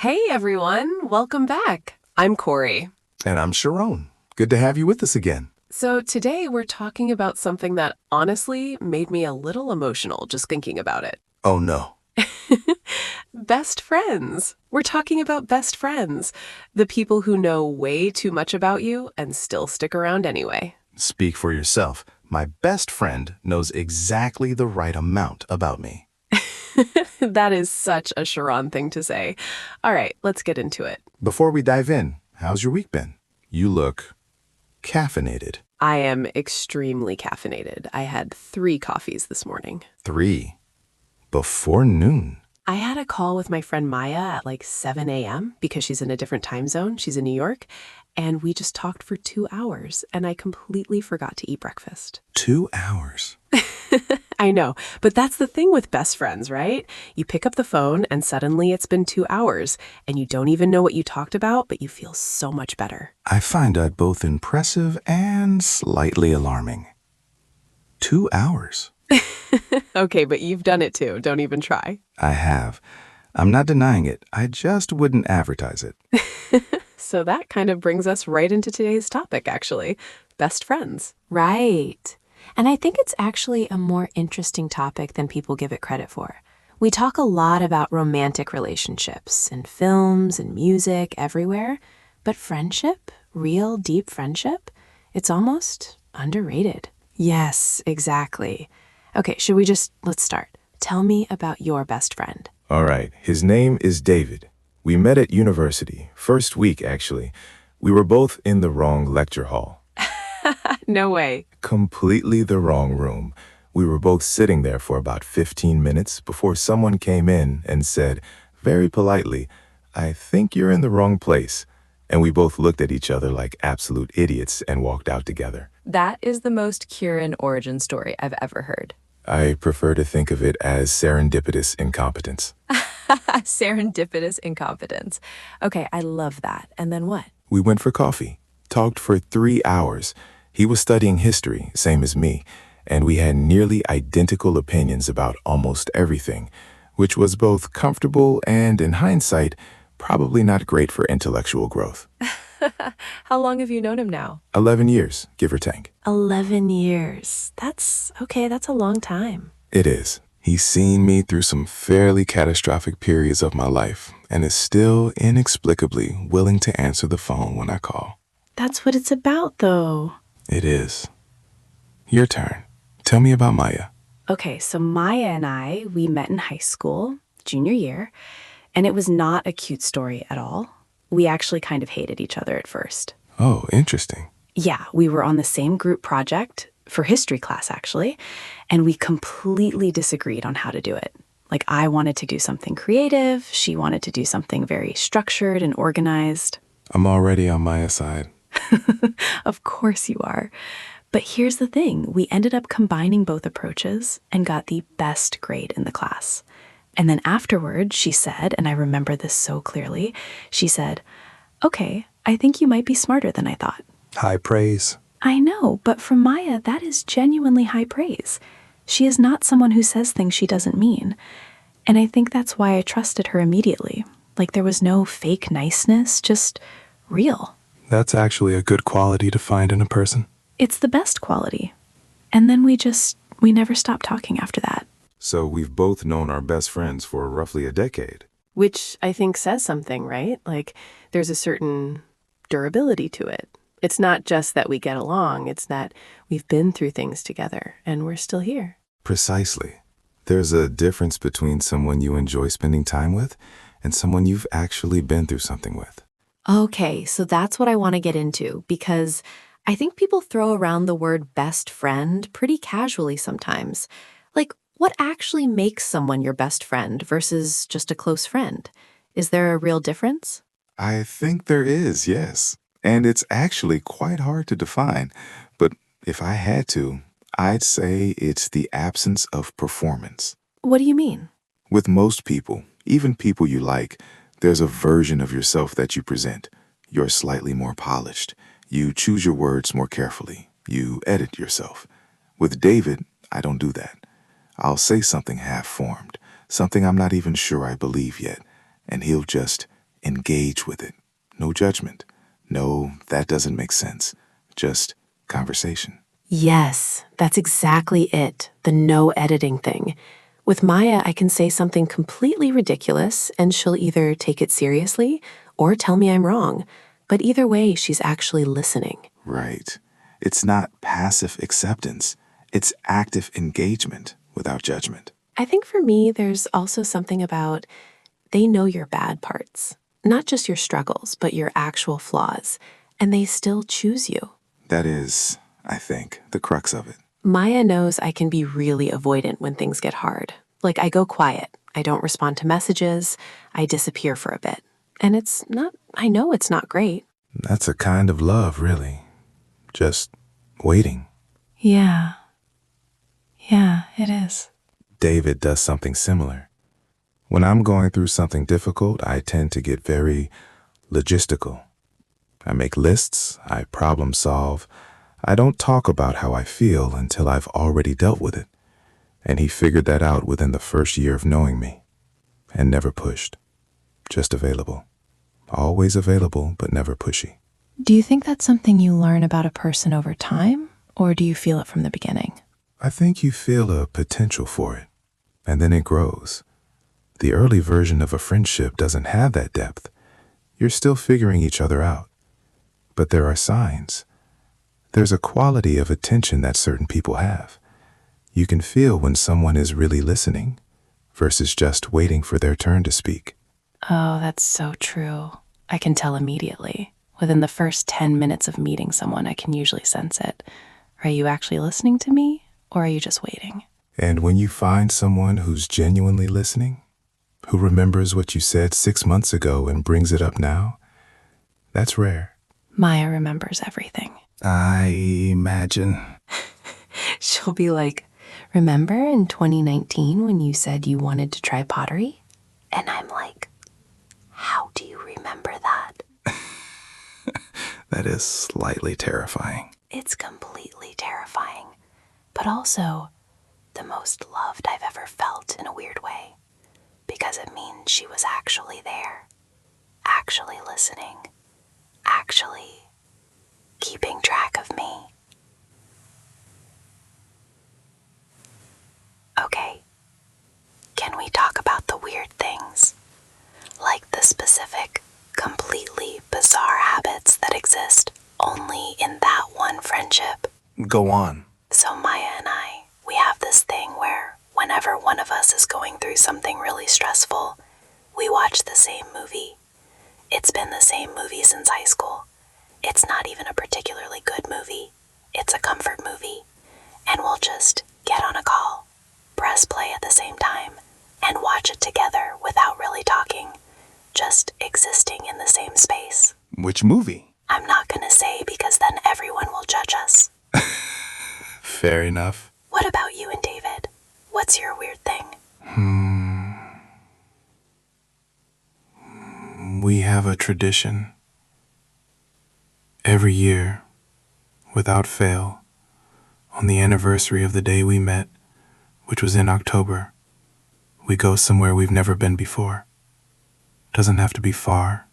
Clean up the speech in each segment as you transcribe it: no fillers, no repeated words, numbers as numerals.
Hey everyone, welcome back. I'm Corey. And I'm Charon. Good to have you with us again. So today we're talking about something that honestly made me a little emotional just thinking about it. Oh no. Best friends. We're talking about best friends. The people who know way too much about you and still stick around anyway. Speak for yourself. My best friend knows exactly the right amount about me. That is such a Charon thing to say. All right, let's get into it. Before we dive in, how's your week been? You look caffeinated. I am extremely caffeinated. I had 3 coffees this morning. 3. Before noon. I had a call with my friend Maya at like 7 a.m. because she's in a different time zone. She's in New York. And we just talked for 2 hours, and I completely forgot to eat breakfast. 2 hours. I know, but that's the thing with best friends, right? You pick up the phone, and suddenly it's been 2 hours, and you don't even know what you talked about, but you feel so much better. I find that both impressive and slightly alarming. 2 hours. Okay, but you've done it too. Don't even try. I have. I'm not denying it. I just wouldn't advertise it. So that kind of brings us right into today's topic, actually. Best friends. Right. And I think it's actually a more interesting topic than people give it credit for. We talk a lot about romantic relationships in films and music everywhere, but friendship, real deep friendship, it's almost underrated. Yes, exactly. Okay, let's start. Tell me about your best friend. All right, his name is David. We met at university, first week actually. We were both in the wrong lecture hall. No way. Completely the wrong room. We were both sitting there for about 15 minutes before someone came in and said, very politely, "I think you're in the wrong place." And we both looked at each other like absolute idiots and walked out together. That is the most Charon origin story I've ever heard. I prefer to think of it as serendipitous incompetence. Serendipitous incompetence. Okay, I love that. And then what? We went for coffee, talked for 3 hours. He was studying history, same as me, and we had nearly identical opinions about almost everything, which was both comfortable and, in hindsight, probably not great for intellectual growth. How long have you known him now? 11 years, give or take. 11 years. That's a long time. It is. He's seen me through some fairly catastrophic periods of my life and is still inexplicably willing to answer the phone when I call. That's what it's about, though. It is. Your turn. Tell me about Maya. Okay, so Maya and we met in high school, junior year, and it was not a cute story at all. We actually kind of hated each other at first. Oh, interesting. Yeah, we were on the same group project for history class, actually, and we completely disagreed on how to do it. Like, I wanted to do something creative, she wanted to do something very structured and organized. I'm already on Maya's side. Of course you are. But here's the thing, we ended up combining both approaches and got the best grade in the class. And then afterward, she said, and I remember this so clearly, she said, "Okay, I think you might be smarter than I thought." High praise. I know, but for Maya, that is genuinely high praise. She is not someone who says things she doesn't mean. And I think that's why I trusted her immediately. Like, there was no fake niceness, just real. That's actually a good quality to find in a person. It's the best quality. And then we never stopped talking after that. So we've both known our best friends for roughly a decade. Which I think says something, right? Like, there's a certain durability to it. It's not just that we get along, it's that we've been through things together and we're still here. Precisely. There's a difference between someone you enjoy spending time with and someone you've actually been through something with. Okay, so that's what I want to get into, because I think people throw around the word best friend pretty casually sometimes. Like, what actually makes someone your best friend versus just a close friend? Is there a real difference? I think there is, yes. And it's actually quite hard to define. But if I had to, I'd say it's the absence of performance. What do you mean? With most people, even people you like, there's a version of yourself that you present. You're slightly more polished. You choose your words more carefully. You edit yourself. With David, I don't do that. I'll say something half-formed, something I'm not even sure I believe yet, and he'll just engage with it. No judgment. No, that doesn't make sense. Just conversation. Yes, that's exactly it. The no editing thing. With Maya, I can say something completely ridiculous and she'll either take it seriously or tell me I'm wrong. But either way, she's actually listening. Right. It's not passive acceptance. It's active engagement without judgment. I think for me, there's also something about they know your bad parts, not just your struggles, but your actual flaws, and they still choose you. That is, I think, the crux of it. Maya knows I can be really avoidant when things get hard. Like I go quiet, I don't respond to messages, I disappear for a bit. And I know it's not great. That's a kind of love, really. Just waiting. Yeah. Yeah, it is. David does something similar. When I'm going through something difficult, I tend to get very logistical. I make lists, I problem solve. I don't talk about how I feel until I've already dealt with it. And he figured that out within the first year of knowing me. And never pushed. Just available. Always available, but never pushy. Do you think that's something you learn about a person over time, or do you feel it from the beginning? I think you feel a potential for it, and then it grows. The early version of a friendship doesn't have that depth. You're still figuring each other out. But there are signs. There's a quality of attention that certain people have. You can feel when someone is really listening versus just waiting for their turn to speak. Oh, that's so true. I can tell immediately. Within the first 10 minutes of meeting someone, I can usually sense it. Are you actually listening to me, or are you just waiting? And when you find someone who's genuinely listening, who remembers what you said 6 months ago and brings it up now, that's rare. Maya remembers everything. I imagine. She'll be like, remember in 2019 when you said you wanted to try pottery? And I'm like, how do you remember that? That is slightly terrifying. It's completely terrifying, but also the most loved I've ever felt in a weird way, because it means she was actually there, actually listening, actually keeping track of me. Okay, can we talk about the weird things? Like the specific, completely bizarre habits that exist only in that one friendship. Go on. So Maya and I, we have this thing where whenever one of us is going through something really stressful, we watch the same movie. It's been the same movie since high school. It's not even a particularly good movie. It's a comfort movie. And we'll just get on a call, press play at the same time, and watch it together without really talking, just existing in the same space. Which movie? I'm not gonna say because then everyone will judge us. Fair enough. What about you and David? What's your weird thing? We have a tradition. Every year, without fail, on the anniversary of the day we met, which was in October, we go somewhere we've never been before. Doesn't have to be far.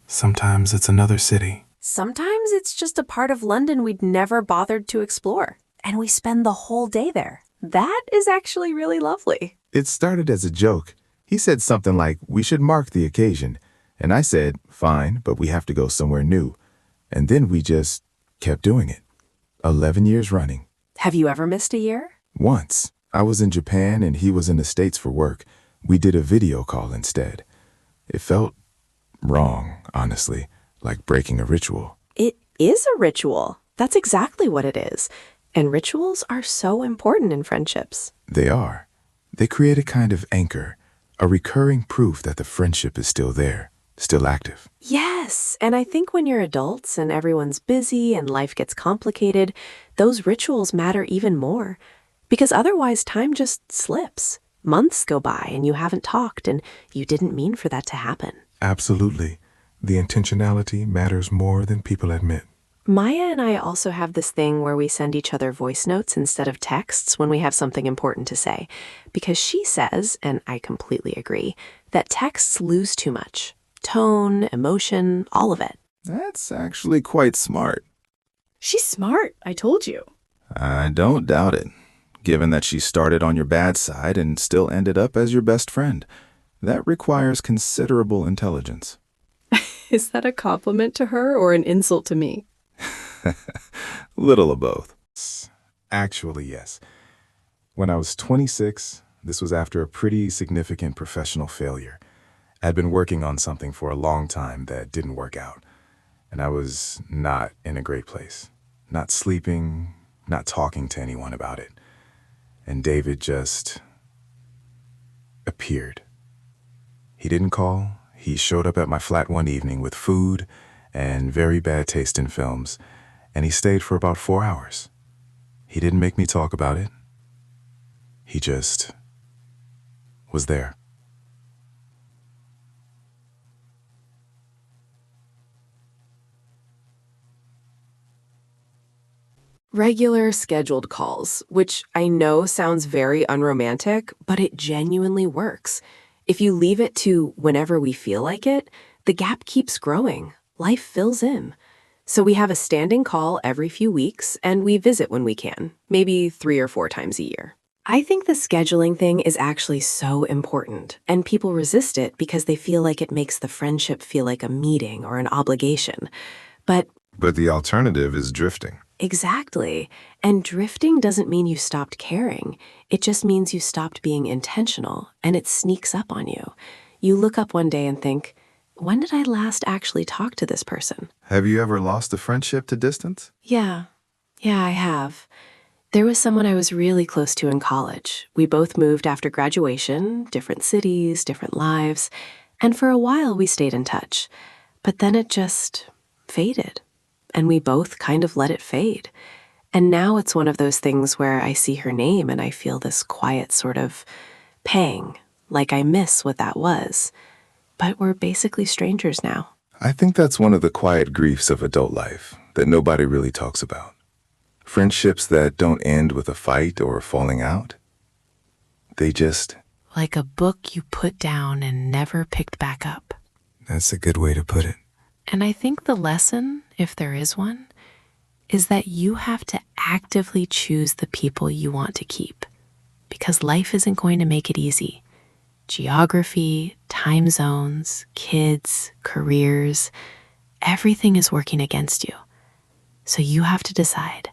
Sometimes it's another city. Sometimes it's just a part of London we'd never bothered to explore, and we spend the whole day there. That is actually really lovely. It started as a joke. He said something like, we should mark the occasion. And I said, fine, but we have to go somewhere new. And then we just kept doing it. 11 years running. Have you ever missed a year? Once. I was in Japan and he was in the States for work. We did a video call instead. It felt wrong, honestly, like breaking a ritual. It is a ritual. That's exactly what it is. And rituals are so important in friendships. They are. They create a kind of anchor, a recurring proof that the friendship is still there, still active. Yes, and I think when you're adults and everyone's busy and life gets complicated, those rituals matter even more. Because otherwise time just slips. Months go by and you haven't talked and you didn't mean for that to happen. Absolutely. The intentionality matters more than people admit. Maya and I also have this thing where we send each other voice notes instead of texts when we have something important to say. Because she says, and I completely agree, that texts lose too much. Tone, emotion, all of it. That's actually quite smart. She's smart, I told you. I don't doubt it, given that she started on your bad side and still ended up as your best friend. That requires considerable intelligence. Is that a compliment to her or an insult to me? Little of both. Actually, yes. When I was 26, this was after a pretty significant professional failure. I'd been working on something for a long time that didn't work out, and I was not in a great place. Not sleeping, not talking to anyone about it. And David just appeared. He didn't call. He showed up at my flat one evening with food and very bad taste in films, and he stayed for about 4 hours. He didn't make me talk about it. He just was there. Regular scheduled calls, which I know sounds very unromantic, but it genuinely works. If you leave it to whenever we feel like it, the gap keeps growing. Life fills in. So we have a standing call every few weeks, and we visit when we can, maybe 3 or 4 times a year. I think the scheduling thing is actually so important, and people resist it because they feel like it makes the friendship feel like a meeting or an obligation. But the alternative is drifting. exactly. And drifting doesn't mean you stopped caring. It just means you stopped being intentional, and it sneaks up on you. You look up one day and think, when did I last actually talk to this person? Have you ever lost a friendship to distance? Yeah, I have. There was someone I was really close to in college. We both moved after graduation, different cities, different lives, and for a while we stayed in touch. But then it just faded, and we both kind of let it fade. And now it's one of those things where I see her name and I feel this quiet sort of pang, like I miss what that was. But we're basically strangers now. I think that's one of the quiet griefs of adult life that nobody really talks about. Friendships that don't end with a fight or a falling out. They just... Like a book you put down and never picked back up. That's a good way to put it. And I think the lesson, if there is one, is that you have to actively choose the people you want to keep. Because life isn't going to make it easy. Geography, time zones, kids, careers, everything is working against you. So you have to decide,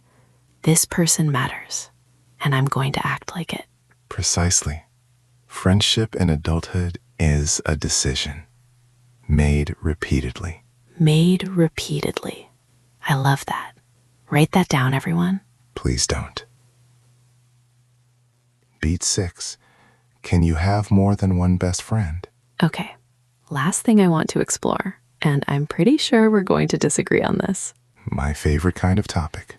this person matters, and I'm going to act like it. Precisely. Friendship in adulthood is a decision made repeatedly. Made repeatedly. I love that. Write that down, everyone. Please don't. Beat 6. Can you have more than one best friend? Okay, last thing I want to explore, and I'm pretty sure we're going to disagree on this. My favorite kind of topic.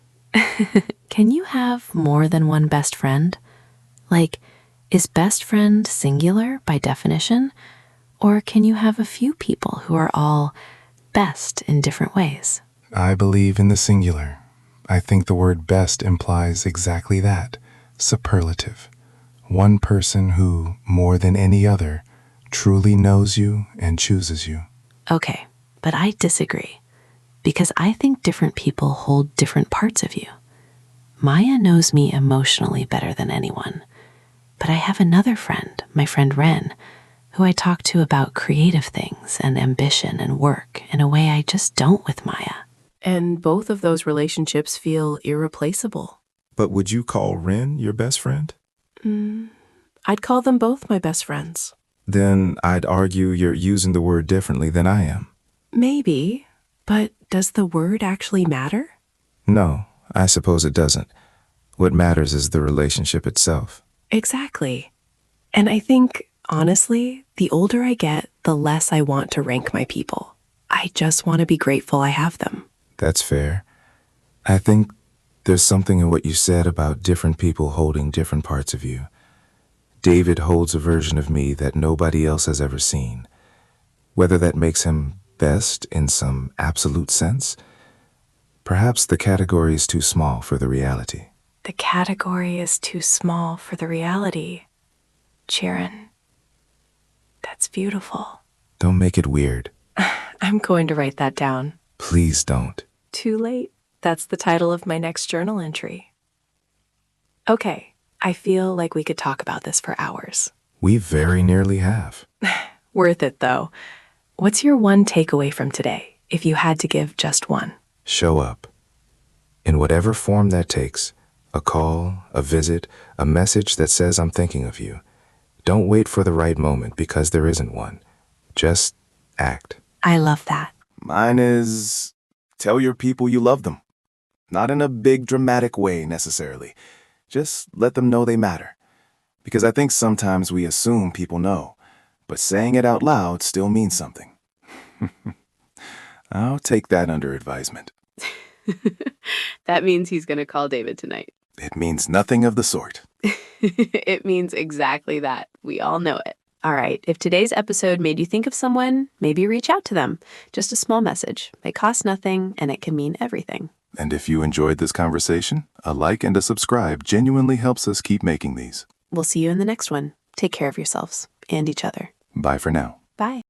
Can you have more than one best friend? Like, is best friend singular by definition? Or can you have a few people who are all best in different ways? I believe in the singular. I think the word best implies exactly that, superlative. One person who, more than any other, truly knows you and chooses you. Okay, but I disagree. Because I think different people hold different parts of you. Maya knows me emotionally better than anyone. But I have another friend, my friend Ren, who I talk to about creative things and ambition and work in a way I just don't with Maya. And both of those relationships feel irreplaceable. But would you call Ren your best friend? I'd call them both my best friends. Then I'd argue you're using the word differently than I am. Maybe, but does the word actually matter? No, I suppose it doesn't. What matters is the relationship itself. Exactly. And I think, honestly, the older I get, the less I want to rank my people. I just want to be grateful I have them. That's fair. I think there's something in what you said about different people holding different parts of you. David holds a version of me that nobody else has ever seen. Whether that makes him best in some absolute sense, perhaps the category is too small for the reality. The category is too small for the reality. Charon. That's beautiful. Don't make it weird. I'm going to write that down. Please don't. Too late. That's the title of my next journal entry. Okay, I feel like we could talk about this for hours. We very nearly have. Worth it, though. What's your one takeaway from today, if you had to give just one? Show up. In whatever form that takes. A call, a visit, a message that says I'm thinking of you. Don't wait for the right moment because there isn't one. Just act. I love that. Mine is tell your people you love them. Not in a big dramatic way necessarily. Just let them know they matter. Because I think sometimes we assume people know, but saying it out loud still means something. I'll take that under advisement. That means he's going to call David tonight. It means nothing of the sort. It means exactly that. We all know it. All right, if today's episode made you think of someone, maybe reach out to them. Just a small message. It costs nothing, and it can mean everything. And if you enjoyed this conversation, a like and a subscribe genuinely helps us keep making these. We'll see you in the next one. Take care of yourselves and each other. Bye for now. Bye.